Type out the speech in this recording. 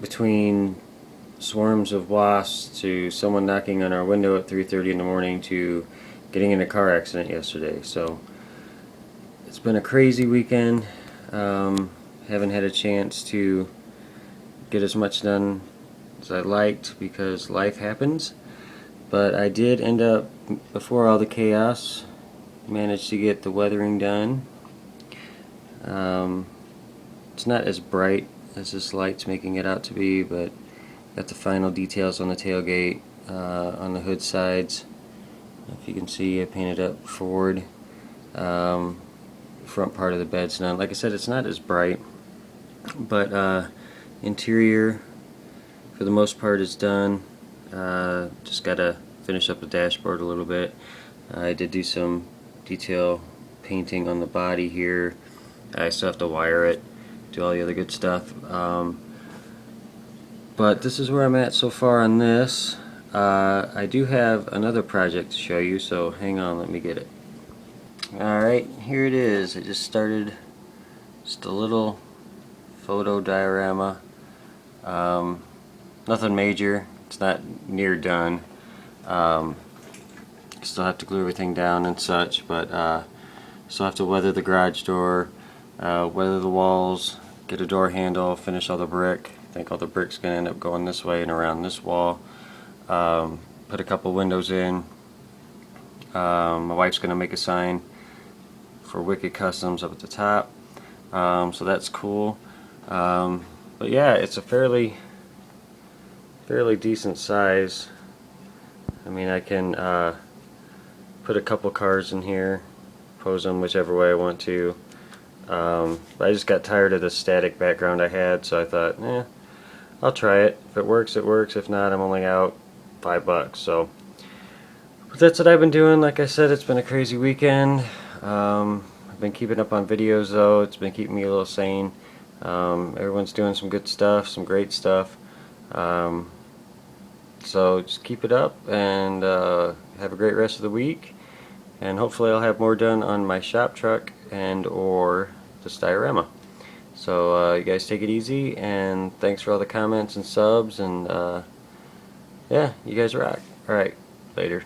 Between swarms of wasps to someone knocking on our window at 3:30 in the morning to getting in a car accident yesterday. So it's been a crazy weekend. Haven't had a chance to get as much done as I liked because life happens. But I did end up, before all the chaos, managed to get the weathering done. It's not as bright as this light's making it out to be, but got the final details on the tailgate, on the hood sides. If you can see, I painted up forward. Front part of the bed's done. Like I said, it's not as bright, but interior for the most part is done. Just gotta finish up the dashboard a little bit. I did do some detail painting on the body here. I still have to wire it, do all the other good stuff. But this is where I'm at so far on this. I do have another project to show you, so hang on, let me get it. Alright, here it is. I just started just a little photo diorama. Nothing major. It's not near done. Still have to glue everything down and such, but still have to weather the garage door, weather the walls, get a door handle, finish all the brick. I think all the brick's going to end up going this way and around this wall. Put a couple windows in. My wife's going to make a sign for Wicked Customs up at the top. So that's cool. But yeah, it's a fairly decent size. I mean, I can put a couple cars in here, pose them whichever way I want to. But I just got tired of the static background I had, so I thought, I'll try it. If it works, it works. If not, I'm only out $5. So but that's what I've been doing. Like I said, it's been a crazy weekend. I've been keeping up on videos though. It's been keeping me a little sane. Everyone's doing some good stuff, some great stuff. So just keep it up and have a great rest of the week. And hopefully I'll have more done on my shop truck and or this diorama. So you guys take it easy, and thanks for all the comments and subs, and yeah, you guys rock. Alright, later.